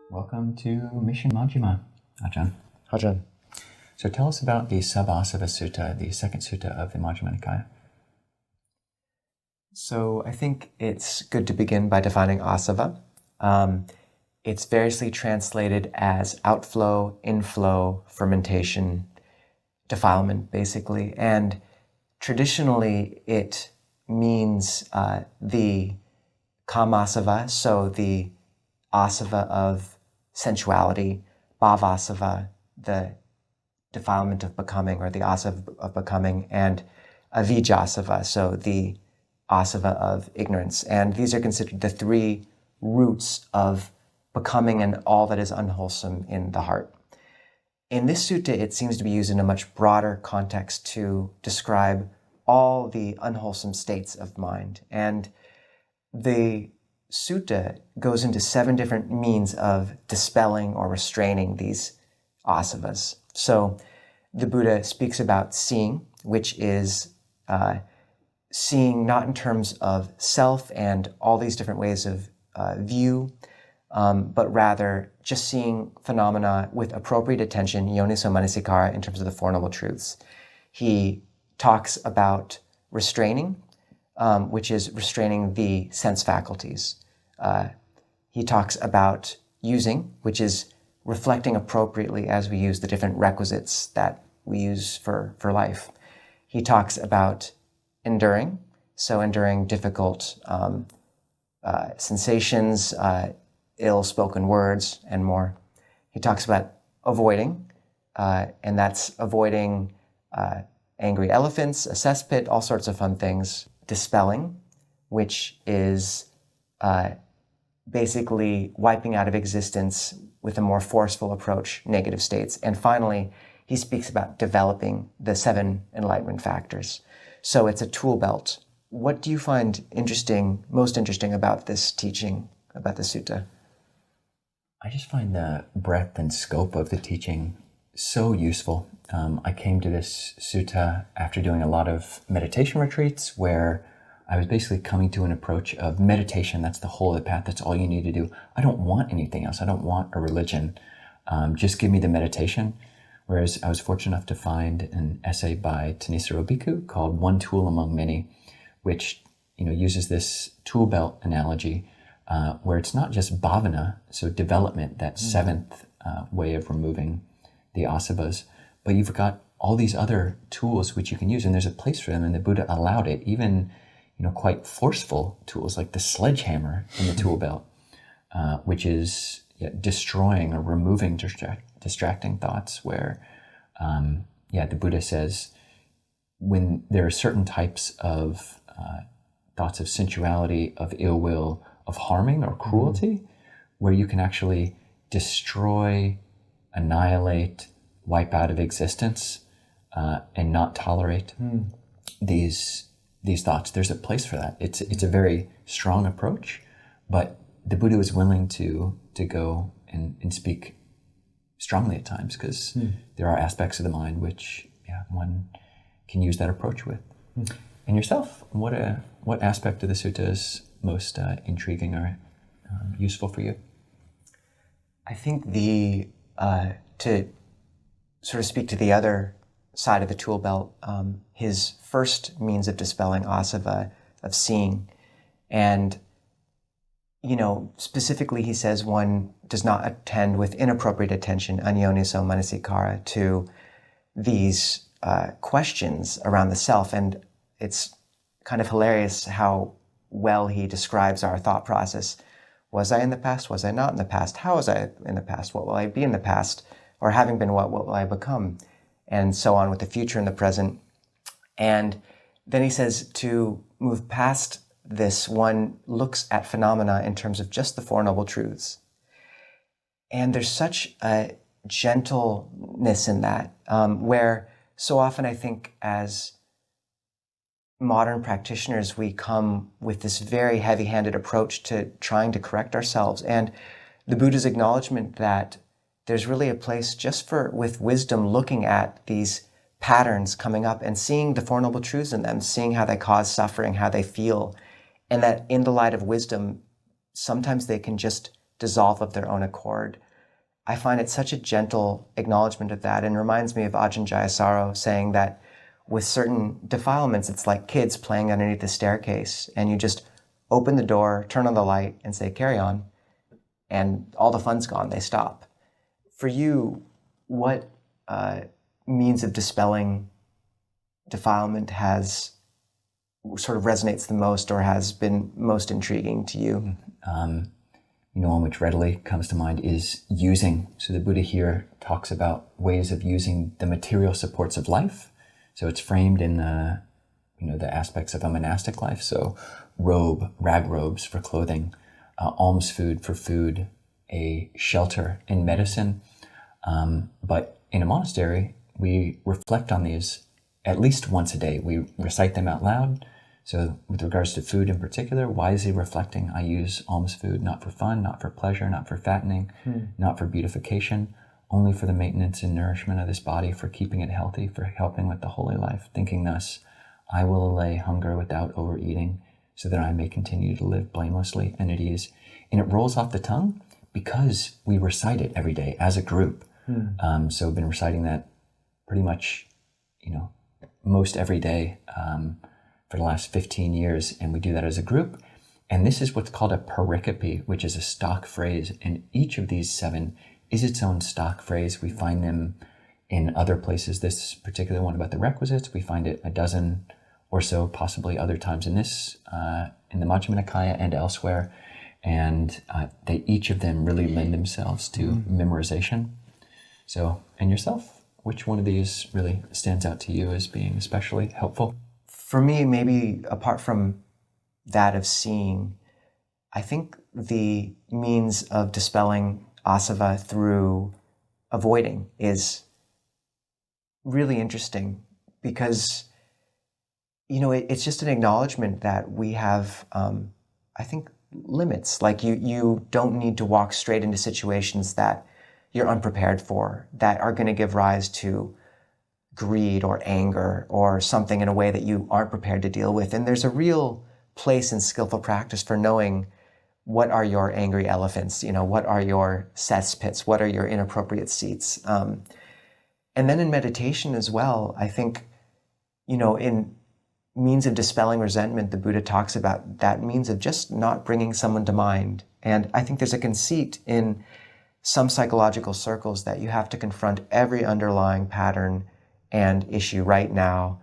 Welcome to Mission Majjhima, Ajahn. Ajahn. So tell us about the Sabbāsava Sutta, the second sutta of the Majjhima Nikaya. So I think it's good to begin by defining asava. It's variously translated as outflow, inflow, fermentation, defilement, basically. And traditionally, it means the kamasava, so the asava of sensuality, bhavasava, the defilement of becoming, or the asava of becoming, and avijjasava, so the asava of ignorance. And these are considered the three roots of becoming and all that is unwholesome in the heart. In this sutta, it seems to be used in a much broader context to describe all the unwholesome states of mind. And the sutta goes into 7 different means of dispelling or restraining these asavas. So the Buddha speaks about seeing, which is seeing not in terms of self and all these different ways of view, but rather just seeing phenomena with appropriate attention, yoniso manasikara, in terms of the Four Noble Truths. He talks about restraining, which is restraining the sense faculties. He talks about using, which is reflecting appropriately as we use the different requisites that we use for life. He talks about enduring, so enduring difficult sensations, ill-spoken words, and more. He talks about avoiding, and that's avoiding angry elephants, a cesspit, all sorts of fun things. Dispelling, which is basically wiping out of existence with a more forceful approach, negative states. And finally, he speaks about developing the 7 enlightenment factors. So it's a tool belt. What do you find most interesting about this teaching, about the sutta? I just find the breadth and scope of the teaching so useful. I came to this sutta after doing a lot of meditation retreats where I was basically coming to an approach of meditation. That's the whole of the path. That's all you need to do. I don't want anything else. I don't want a religion. Just give me the meditation. Whereas I was fortunate enough to find an essay by Thanissaro Bhikkhu called One Tool Among Many, which uses this tool belt analogy where it's not just bhavana, so development, that 7th way of removing the asavas, but you've got all these other tools which you can use, and there's a place for them, and the Buddha allowed it, even quite forceful tools like the sledgehammer in the tool belt, which is destroying or removing distracting thoughts, where the Buddha says when there are certain types of thoughts of sensuality, of ill will, of harming or cruelty, where you can actually destroy, annihilate, wipe out of existence, and not tolerate these thoughts. There's a place for that. It's a very strong approach, but the Buddha was willing to go and speak strongly at times, because there are aspects of the mind which one can use that approach with. And yourself, what aspect of the sutta is most intriguing or useful for you? I think to sort of speak to the other side of the tool belt, his first means of dispelling asava, of seeing, and specifically he says one does not attend with inappropriate attention, anyoniso manasikara, to these questions around the self. And it's kind of hilarious how well he describes our thought process. Was I in the past? Was I not in the past? How was I in the past? What will I be in the past? Or having been what will I become? And so on with the future and the present. And then he says to move past this, one looks at phenomena in terms of just the Four Noble Truths. And there's such a gentleness in that, where so often I think as modern practitioners, we come with this very heavy-handed approach to trying to correct ourselves. And the Buddha's acknowledgement that there's really a place just with wisdom, looking at these patterns coming up and seeing the Four Noble Truths in them, seeing how they cause suffering, how they feel, and that in the light of wisdom, sometimes they can just dissolve of their own accord. I find it such a gentle acknowledgement of that, and reminds me of Ajahn Jayasaro saying that with certain defilements, it's like kids playing underneath the staircase, and you just open the door, turn on the light, and say, carry on, and all the fun's gone, they stop. For you, what means of dispelling defilement has sort of resonates the most or has been most intriguing to you? One which readily comes to mind is using. So the Buddha here talks about ways of using the material supports of life. So it's framed in the aspects of a monastic life. So rag robes for clothing, alms food for food, a shelter in medicine. But in a monastery, we reflect on these at least once a day. We recite them out loud. So with regards to food in particular, wisely reflecting, I use alms food not for fun, not for pleasure, not for fattening, not for beautification, only for the maintenance and nourishment of this body, for keeping it healthy, for helping with the holy life. Thinking thus, I will allay hunger without overeating, so that I may continue to live blamelessly and at ease. And it rolls off the tongue because we recite it every day as a group. So I've been reciting that pretty much, most every day for the last 15 years, and we do that as a group. And this is what's called a pericope, which is a stock phrase. And each of these 7 is its own stock phrase. We find them in other places. This particular one about the requisites, we find it a dozen or so, possibly other times in this, in the Majjhima Nikaya and elsewhere. And each of them really lend themselves to memorization. So, and yourself, which one of these really stands out to you as being especially helpful? For me, maybe apart from that of seeing, I think the means of dispelling asava through avoiding is really interesting, because, it's just an acknowledgement that we have, I think, limits. Like you don't need to walk straight into situations that you're unprepared for, that are going to give rise to greed or anger or something in a way that you aren't prepared to deal with. And there's a real place in skillful practice for knowing what are your angry elephants, what are your cesspits, what are your inappropriate seats. And then in meditation as well, I think, in means of dispelling resentment, the Buddha talks about that means of just not bringing someone to mind. And I think there's a conceit in some psychological circles that you have to confront every underlying pattern and issue right now.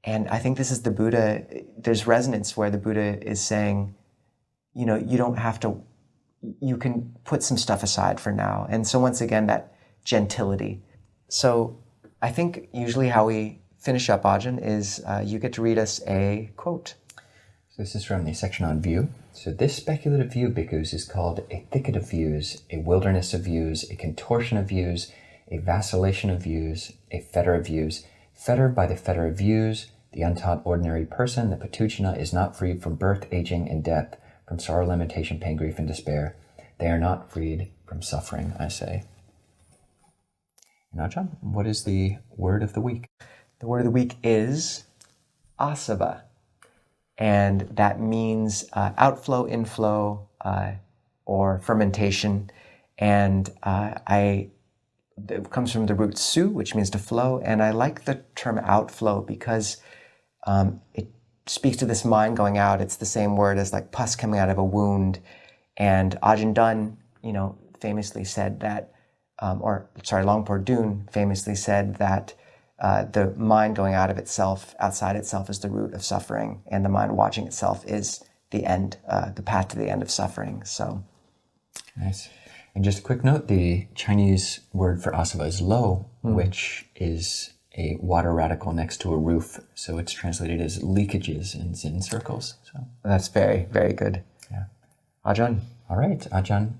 And I think this is the Buddha, there's resonance where the Buddha is saying, you don't have to, you can put some stuff aside for now. And so once again, that gentility. So I think usually how we finish up, Ajahn, is you get to read us a quote. So this is from the section on view. So this speculative view, bhikkhus, is called a thicket of views, a wilderness of views, a contortion of views, a vacillation of views, a fetter of views. Fettered by the fetter of views, the untaught ordinary person, the patuchana, is not freed from birth, aging, and death, from sorrow, lamentation, pain, grief, and despair. They are not freed from suffering, I say. And Ajahn, what is the word of the week? The word of the week is asava. And that means outflow, inflow, or fermentation. And it comes from the root su, which means to flow. And I like the term outflow because it speaks to this mind going out. It's the same word as like pus coming out of a wound. And Ajahn Dun, famously said that, Longpo Dun famously said that the mind going out of itself, outside itself, is the root of suffering, and the mind watching itself is the end, the path to the end of suffering. So, nice. And just a quick note: the Chinese word for asava is lo, which is a water radical next to a roof. So it's translated as leakages in Zen circles. So that's very, very good. Yeah. Ajahn. All right, Ajahn.